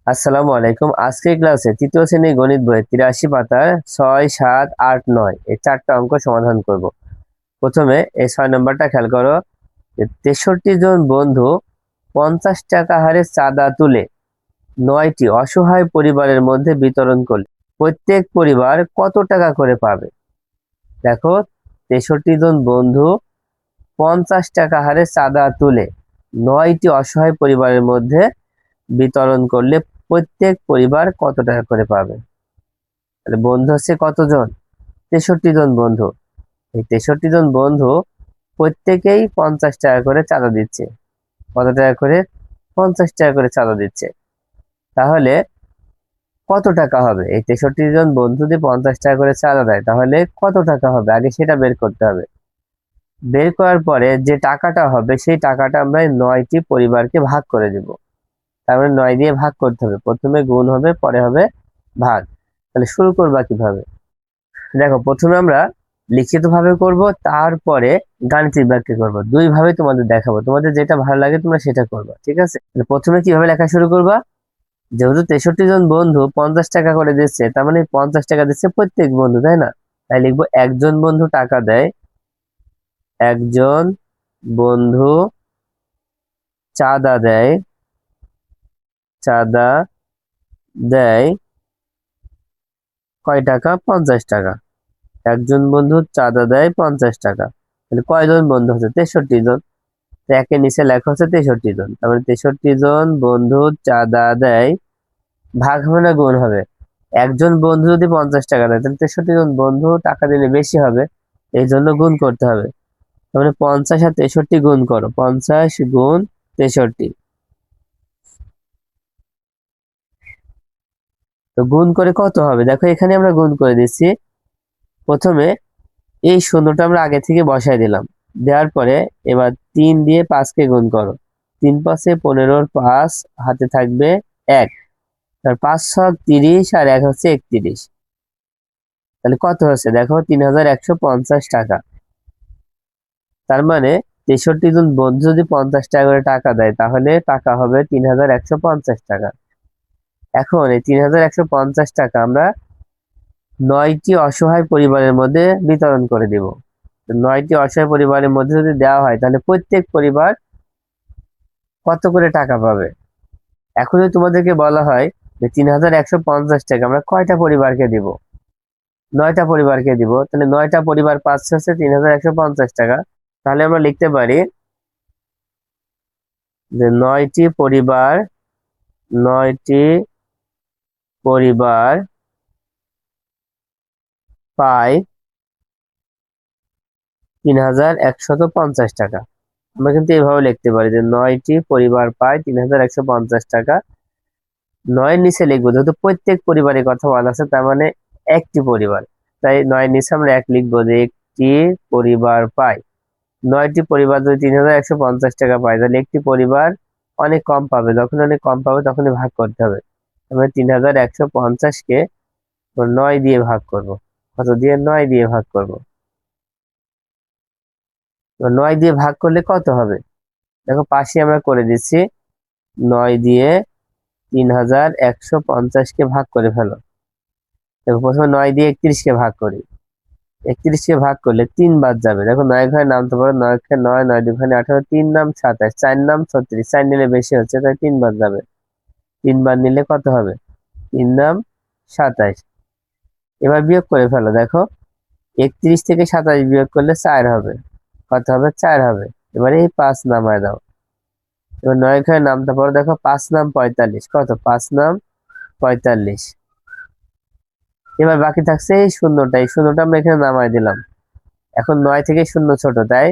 আসসালামু আলাইকুম। আজকের ক্লাসে তৃতীয় শ্রেণীর গণিত বইয়ের 83 পাতার 6, 7, 8, 9 এই চারটা অঙ্ক সমাধান করব। প্রথমে এই 6 নম্বরটা খেয়াল করো যে 63 জন বন্ধু 50 টাকা হারে চাঁদা তুলে 9টি অসহায় পরিবারের মধ্যে বিতরণ করলে প্রত্যেক পরিবার কত টাকা করে পাবে? দেখো, 63 জন বন্ধু 50 টাকা হারে চাঁদা তুলে 9টি অসহায় পরিবারের মধ্যে বিতরণ করলে প্রত্যেক পরিবার কত টাকা করে পাবে? তাহলে বন্ধু হচ্ছে কতজন? 63 জন বন্ধু। এই 63 জন বন্ধু প্রত্যেকেই 50 টাকা করে চাঁদা দিচ্ছে। কত টাকা করে? 50 টাকা করে চাঁদা দিচ্ছে। তাহলে কত টাকা হবে? এই 63 জন বন্ধু যদি 50 টাকা করে চাঁদা দেয় তাহলে কত টাকা হবে আগে সেটা বের করতে হবে। বের করার পরে যে টাকাটা হবে সেই টাকাটা আমরা 9টি পরিবারকে ভাগ করে দিব। তার মানে 9 দিয়ে ভাগ করতে হবে। প্রথমে গুণ হবে, পরে হবে ভাগ। তাহলে শুরু করবা কিভাবে? দেখো, প্রথমে আমরা লিখিত ভাবে করব, তারপরে গাণিতিক বাক্যে করব। দুই ভাবে তোমাদের দেখাবো, তোমাদের যেটা ভালো লাগে তোমরা সেটা করবা, ঠিক আছে? তাহলে প্রথমে কিভাবে লেখা শুরু করবা? যেহেতু 63 জন বন্ধু 50 টাকা করে দিচ্ছে, তার মানে 50 টাকা দিচ্ছে প্রত্যেক বন্ধু, তাই না? তাই লিখবো একজন বন্ধু টাকা দেয়, একজন বন্ধু চাঁদা দেয়, চাঁদা দেয় কয় টাকা? 50 টাকা। একজন বন্ধু চাঁদা দেয় 50 টাকা। তাহলে কয়জন বন্ধু হচ্ছে? 63 জন। তো একের নিচে লেখা হচ্ছে 63 জন। তারপরে 63 জন বন্ধু চাঁদা দেয়, ভাগ হবে না গুণ হবে? একজন বন্ধু যদি 50 টাকা দেয় তাহলে 63 জন বন্ধু টাকা দিলে বেশি হবে, এই জন্য গুণ করতে হবে। তারপরে 50 আর 63 গুণ করো, 50 গুণ 63। তো গুণ করে কত হবে? দেখো, এখানে আমরা গুণ করে দিচ্ছি। প্রথমে এই শূন্যটা আমরা আগে থেকে বসাই দিলাম, দেওয়ার পরে এবার 3 দিয়ে 5কে গুণ করো। 3 5-এ 15, 5 হাতে থাকবে 1, তার 5 ছক 30 আর 1 হচ্ছে 31। তাহলে কত হচ্ছে দেখো? 3150 টাকা। তার মানে 63 জন বন্ধু যদি 50 টাকা করে টাকা দেয় তাহলে টাকা হবে 3150 টাকা। এখন এই 3150 টাকা আমরা 9টি অসহায় পরিবারের মধ্যে বিতরণ করে দিব। 9টি অসহায় পরিবারের মধ্যে যদি দেওয়া হয় তাহলে প্রত্যেক পরিবার কত করে টাকা পাবে? এখন যদি তোমাদেরকে বলা হয় যে 3150 টাকা আমরা কয়টা পরিবারকে দিব? 9টা পরিবারকে দিব। তাহলে 9টা পরিবার পাচ্ছে হচ্ছে 3150 টাকা। তাহলে আমরা লিখতে পারি যে 9টি পরিবার পায় 3150 টাকা। আমরা কিন্তু এভাবে লিখতে পারি যে 9টি পরিবার পায় 3150 টাকা। 9-এর নিচে লিখবো, যেহেতু প্রত্যেক পরিবারের কথা বলা আছে তার মানে একটি পরিবার, তাই 9-এর নিচে আমরা 1 লিখবো যে একটি পরিবার পায়। 9টি পরিবার যদি 3150 টাকা পায় তাহলে একটি পরিবার অনেক কম পাবে। যখন অনেক কম পাবে তখনই ভাগ করতে হবে। আমরা 3150-কে 9 দিয়ে ভাগ করব। কত দিয়ে? 9 দিয়ে ভাগ করব। 9 দিয়ে ভাগ করলে কত হবে? দেখো, পাশে আমরা করে দিচ্ছি। 9 দিয়ে 3150-কে ভাগ করে ফেলো। দেখো, প্রথমে 9 দিয়ে 31-কে ভাগ করি। 31-কে ভাগ করলে 3 বাদ যাবে। দেখো, 9 ঘরে নামতে পারো, 9 কে 9, 9 দুগুণে 18, 3 নাম 27, 4 নাম 36, 4 নিলে বেশি হচ্ছে তাই 3 বাদ যাবে। 3 বাদ নিলে কত হবে? 3 নাম 27। এবার বিয়োগ করে ফেলো। দেখো, 31 থেকে 27 বিয়োগ করলে 4 হবে। কত হবে? 4 হবে। এবারে এই 5 নামায় দাও। এবার 9 ঘরে নামতে পারো, দেখো 5 নাম 45। কত? 5 নাম 45। এবার বাকি থাকছে এই শূন্যটা, এই শূন্যটা আমরা এখানে নামায় দিলাম। এখন 9 থেকে শূন্য ছোট, তাই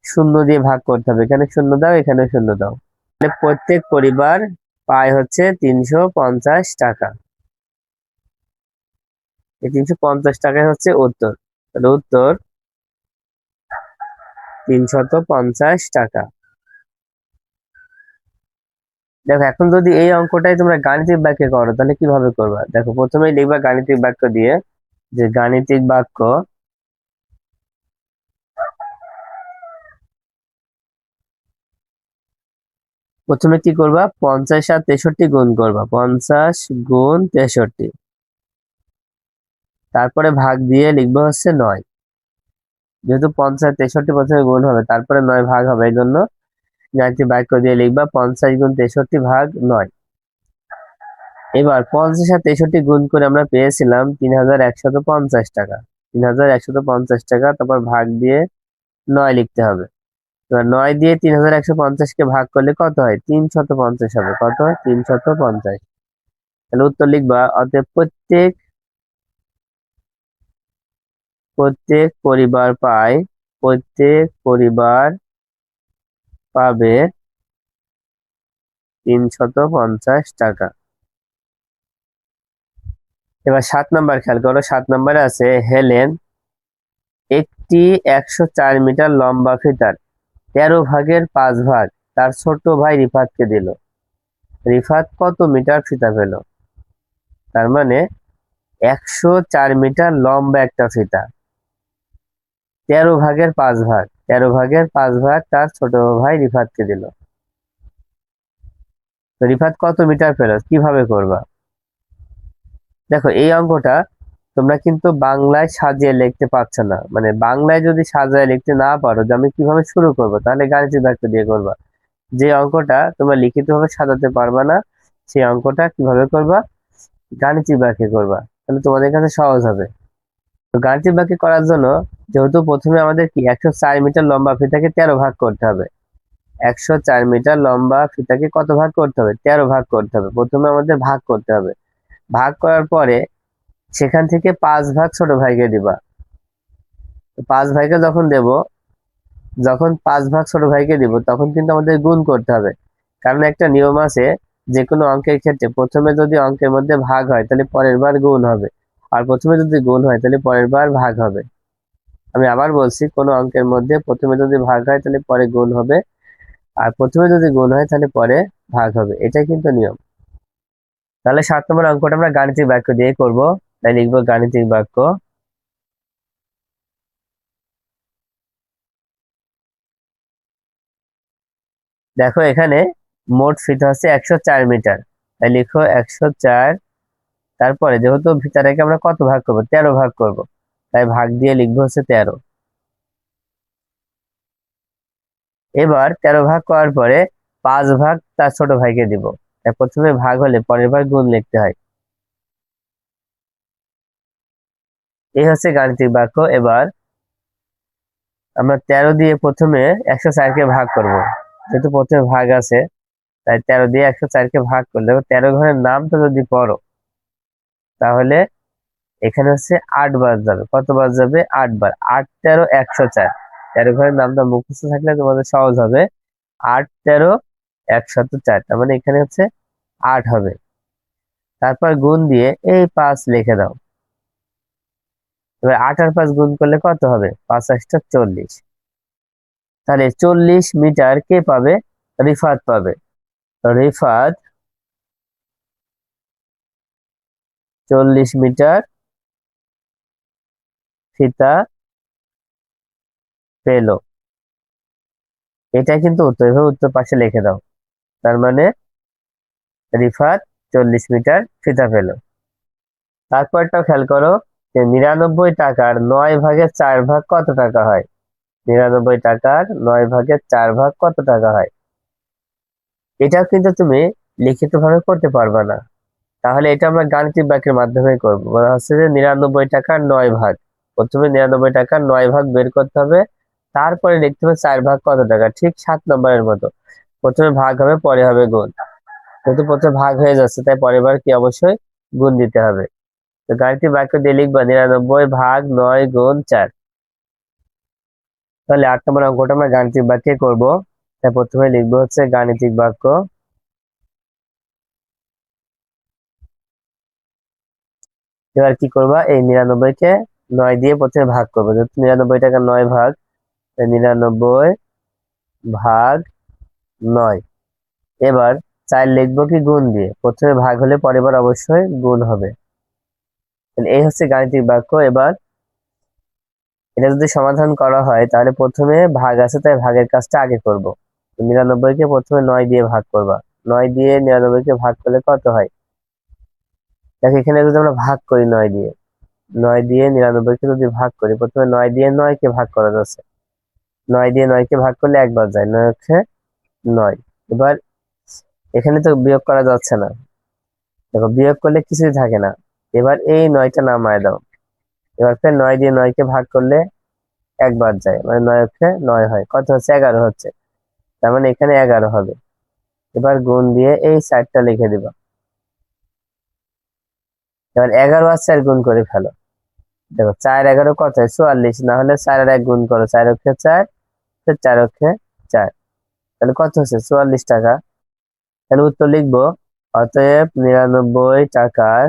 শূন্য দিয়ে ভাগ করতে হবে। এখানে শূন্য দাও, এখানে শূন্য দাও। তাহলে প্রত্যেক পরিবার পায় হচ্ছে 350 টাকা। এই 350 টাকায় হচ্ছে উত্তর। তাহলে উত্তর 350 টাকা। দেখো, এখন যদি এই অঙ্কটাই তোমরা গাণিতিক বাক্যে করো তাহলে কিভাবে করবা? দেখো, প্রথমেই লিখবা গাণিতিক বাক্য দিয়ে যে গাণিতিক বাক্য প্রথমে কি করবা, 50 আর 63 গুণ করবা, 50 গুণ 63, তারপরে ভাগ দিয়ে লিখবো হচ্ছে 9। যেহেতু 50 63 প্রথমে গুণ হবে, তারপরে 9 ভাগ হবে, এই জন্য গাণিতিক বাক্য দিয়ে লিখবা 50 গুণ 63 ভাগ 9। এবার 50 আর 63 গুণ করে আমরা পেয়েছিলাম 3150 টাকা। 3150 টাকা, তারপর ভাগ দিয়ে 9 লিখতে হবে। এবার 9 দিয়ে 3150 কে ভাগ করলে কত হয়, 350 হবে। কত হয়, 350। তাহলে উত্তর লিখবা, অতএব প্রত্যেক পরিবার পায়, প্রত্যেক পরিবার পাবে 350 টাকা। এবার 7 নাম্বার খেয়াল করো। 7 নাম্বারে আছে, হেলেন একটি 104 মিটার লম্বা ফিতার 13 ভাগের 5 ভাগ তার ছোট ভাই রিফাতকে দিল। রিফাত কত মিটার ফিতা পেল? তার মানে 104 মিটার লম্বা একটা ফিতা, 13 ভাগের 5 ভাগ, 13 ভাগের 5 ভাগ তার ছোট ভাই রিফাতকে দিল। তো রিফাত কত মিটার পেল, কিভাবে করবা? দেখো, এই অঙ্কটা তোমরা কিন্তু বাংলায় সাজিয়ে লিখতে পারছো না। মানে বাংলায় যদি সাজিয়ে লিখতে না পারো যে আমি কিভাবে শুরু করব, তাহলে গাণিতিক বাক্য দিয়ে করবা। যে অঙ্কটা তোমরা লিখিতভাবে সাজাতে পারবা না, সেই অঙ্কটা কিভাবে করবা, গাণিতিক বাক্যে করবা, তাহলে তোমাদের কাছে সহজ হবে। তো গাণিতিক বাক্যে করার জন্য, যেহেতু প্রথমে আমাদের কি 104 মিটার লম্বা ফিতাকে 13 ভাগ করতে হবে। 104 মিটার লম্বা ফিতাকে কত ভাগ করতে হবে, 13 ভাগ করতে হবে। প্রথমে আমাদের ভাগ করতে হবে। ভাগ করার পরে সেখান থেকে 5 ভাগ ছোট ভাইকে দিবা। 5 ভাইকে যখন 5 ভাগ ছোট ভাইকে দিব, তখন কিন্তু আমাদের গুণ করতে হবে। কারণ একটা নিয়ম আছে, যে কোনো অঙ্কের ক্ষেত্রে প্রথমে যদি অঙ্কের মধ্যে ভাগ হয়, তাহলে পরের বার গুণ হবে, আর প্রথমে যদি গুণ হয়, তাহলে পরের বার ভাগ হবে। আমি আবার বলছি, কোনো অঙ্কের মধ্যে প্রথমে যদি ভাগ হয়, তাহলে পরে গুণ হবে, আর প্রথমে যদি গুণ হয়, তাহলে পরে ভাগ হবে। এটাই কিন্তু নিয়ম। তাহলে 7 নম্বর অঙ্কটা আমরা গাণিতিক বাক্য দিয়ে করব। তাই লিখবো গাণিতিক বাক্য। দেখো, এখানে মোট ফিতা হচ্ছে 104 মিটার। তাই লিখো 104, তারপরে যেহেতু ফিতাটাকে আমরা কত ভাগ করব, 13 ভাগ করব, তাই ভাগ দিয়ে লিখবো হচ্ছে 13। এবার 13 ভাগ করার পরে 5 ভাগ তার ছোট ভাইকে দিব। তাই প্রথমে ভাগ হলে পরের বার গুণ লিখতে হয়। এই হচ্ছে গাণিতিক বাক্য। এবার আমরা 13 দিয়ে প্রথমে 104 কে ভাগ করব। যেহেতু প্রথমে ভাগ আছে, তাই 13 দিয়ে 104 কে ভাগ করলে, দেখো 13 ঘরের নামটা যদি পড়ো, তাহলে এখানে হচ্ছে 8 বার যাবে। কত বার যাবে, 8 বার। 8 13 104। 13 ঘরের নামটা মুখস্থ থাকলে তোমাদের সহজ হবে। 8 13 104, তার মানে এখানে হচ্ছে 8 হবে। তারপর গুণ দিয়ে এই 5 লিখে দাও। এবার 8 আর 5 গুণ করলে কত হবে, 5 8 40। তাহলে 40 মিটার কে পাবে, রিফাত পাবে। রিফাত 40 মিটার ফিতা পেল। এটা কিন্তু উত্তর, এভাবে উত্তর পাশে লিখে দাও। তার মানে রিফাত 40 মিটার ফিতা পেল। তারপরটাও খেয়াল করো, যে 99 টাকার 9 ভাগের 4 ভাগ কত টাকা হয়। 99 টাকার 9 ভাগের 4 ভাগ কত টাকা হয়। এটাও কিন্তু তুমি লিখিত ভাবে করতে পারবা না, তাহলে এটা আমরা গাণিতিক বাক্যের মাধ্যমে করবো। বলা হচ্ছে যে 99 টাকার 9 ভাগ, প্রথমে 99 টাকার 9 ভাগ বের করতে হবে, তারপরে লিখতে হবে 4 ভাগ কত টাকা। ঠিক 7 নম্বরের মতো, প্রথমে ভাগ হবে, পরে হবে গুণ। যেহেতু প্রথমে ভাগ হয়ে যাচ্ছে, তাই পরের বার কি অবশ্যই গুণ দিতে হবে। তো গাণিতিক বাক্য দিয়ে লিখবা 99 ভাগ 9 গুণ 4। তাহলে 8 নম্বর অঙ্কটা আমরা গাণিতিক বাক্যে করব। তাই প্রথমে লিখবো হচ্ছে গাণিতিক বাক্য। এবার কি করবা, এই 99 কে 9 দিয়ে প্রথমে ভাগ করবো। যেহেতু 99 টাকা 9 ভাগ, 99 ভাগ 9। এবার 4 লিখবো কি গুণ দিয়ে, প্রথমে ভাগ হলে পরের বার অবশ্যই গুণ হবে। এই হচ্ছে গাণিতিক বাক্য। এবার এটা যদি সমাধান করা হয়, তাহলে প্রথমে ভাগ আছে, তাই ভাগের কাজটা আগে করব। 99 কে প্রথমে 9 দিয়ে ভাগ করবা। 9 দিয়ে 99 কে ভাগ করলে কত হয়? দেখো এখানে যদি আমরা ভাগ করি 9 দিয়ে, 9 দিয়ে 99 কে যদি ভাগ করি, প্রথমে 9 দিয়ে 9 কে ভাগ করা যাচ্ছে। 9 দিয়ে 9 কে ভাগ করলে একবার যায়, 9 হচ্ছে 9। এবার এখানে তো বিয়োগ করা যাচ্ছে না, দেখো বিয়োগ করলে কিছুই থাকে না। এবার এই 9টা নামায় দাও। এবার ফের 9 দিয়ে 9 কে ভাগ করলে একবার যায়, মানে 9 হচ্ছে 9 হয়, কত হচ্ছে? 11 হচ্ছে। তার মানে এখানে 11 হবে। এবার গুণ দিয়ে এই 4টা লিখে দিবা। এবার 11 আর 4 গুণ করে ফেলো। দেখো 4 11 কত হয়? 44। না হলে 4 আর 1 গুণ করো, 4 অক্ষে 4, 4 অক্ষে 4, তাহলে কত হচ্ছে? 44 টাকা। তাহলে উত্তর লিখবো, অতএব 99 টাকার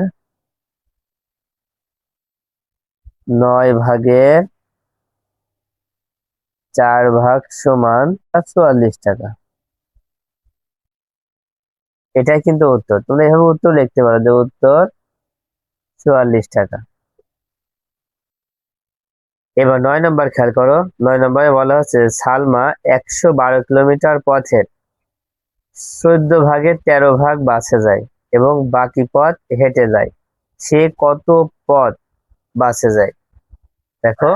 9/4 সমান 44 টাকা। এটাই কিন্তু উত্তর। তোমরা এভাবে উত্তর লিখতে পারো যে উত্তর 44 টাকা। এবার 9 নম্বর খেয়াল করো। 9 নম্বরে বলা হচ্ছে সালমা 112 কিলোমিটার পথের 14 ভাগের 13 ভাগ বাসে যায় এবং বাকি পথ হেঁটে যায়। সে কত পথ বাসে যায়? দেখো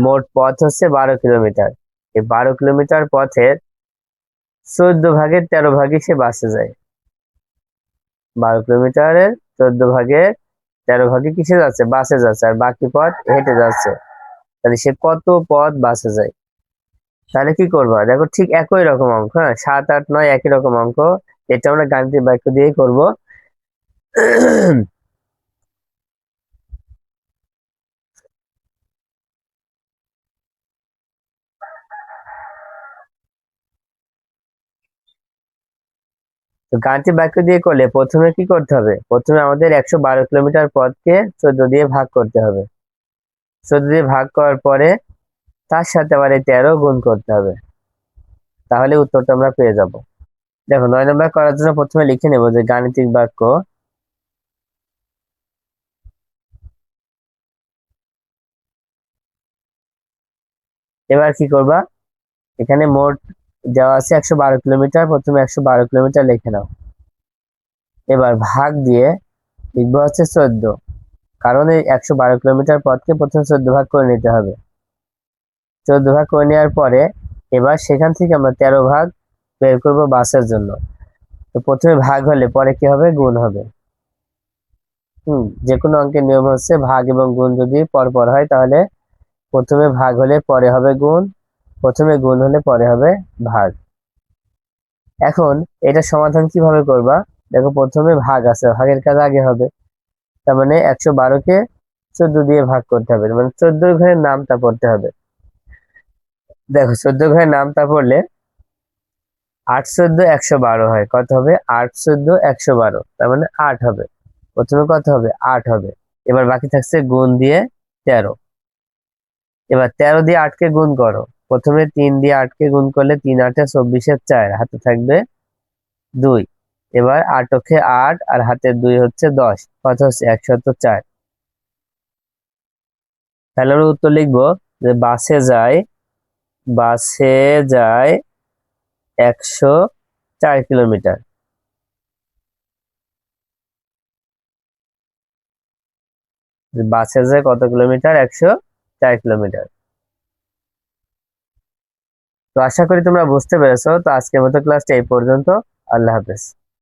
মোট পথ হচ্ছে 12 কিলোমিটার। এই 12 কিলোমিটার পথের 14 ভাগের 13 ভাগই সে বাসে যায়। 12 কিলোমিটারের 14 ভাগের 13 ভাগই কিসে যাচ্ছে? বাসে যাচ্ছে, আর বাকি পথ হেঁটে যাচ্ছে। তাহলে সে কত পথ বাসে যায়? তাহলে কি করবা? দেখো ঠিক একই রকম অঙ্ক, হ্যাঁ, 7 8 9 একই রকম অঙ্ক। এটা আমরা গাণিতিক বাক্য দিয়েই করব। তো গাণিতিক বাক্য দিয়ে করলে প্রথমে কি করতে হবে? প্রথমে আমাদের 112 কিলোমিটার পথকে 14 দিয়ে ভাগ করতে হবে। 14 দিয়ে ভাগ করার পরে তার সাথে আবার এই 13 গুণ করতে হবে, তাহলে উত্তরটা আমরা পেয়ে যাব। দেখো 9 নম্বর করার জন্য প্রথমে লিখে নেব যে গাণিতিক বাক্য। এবার কি করবা? এখানে মোট দেওয়া আছে 112 কিলোমিটার, প্রথমে 112 কিলোমিটার লিখে নাও। এবার ভাগ দিয়ে লিখবো হচ্ছে 14, কারণ এই 112 কিলোমিটার পথকে প্রথমে 14 ভাগ করে নিতে হবে। 14 ভাগ করে নেওয়ার পরে এবার সেখান থেকে আমরা 13 ভাগ বের করব বাসের জন্য। তো প্রথমে ভাগ হলে পরে কি হবে? গুণ হবে। যে কোনো অঙ্কের নিয়ম হচ্ছে ভাগ এবং গুণ যদি পর পর হয় তাহলে প্রথমে ভাগ হলে পরে হবে গুণ, প্রথমে গুণ হলে পরে হবে ভাগ। এখন এটা সমাধান কিভাবে করবা? দেখো প্রথমে ভাগ আছে, ভাগের কাজ আগে হবে। তার মানে 112কে 14 দিয়ে ভাগ করতে হবে, মানে 14 ঘরের নামটা পড়তে হবে। দেখো 14 ঘরের নামটা পড়লে 8 14 112 হয়। কত হবে? 8 14 112, তার মানে 8 হবে। প্রথমে কত হবে? 8 হবে। এবার বাকি থাকছে গুণ দিয়ে 13। এবার 13 দিয়ে 8কে গুণ করো। প্রথমে 3 দিয়ে 8কে গুণ করলে 3 8 24 4, হাতে থাকবে 2। এবার 8 অক্ষে 8 আর হাতে 2 হচ্ছে 10, কত হচ্ছে? 104। তাহলে আমরা উত্তর লিখবো যে বাসে যায় 104 কিলোমিটার। বাসে যায় কত কিলোমিটার? 104 কিলোমিটার। তো আশা করি তোমরা বুঝতে পেরেছো। তো আজকের মতো ক্লাসটা এই পর্যন্ত। আল্লাহ হাফেজ।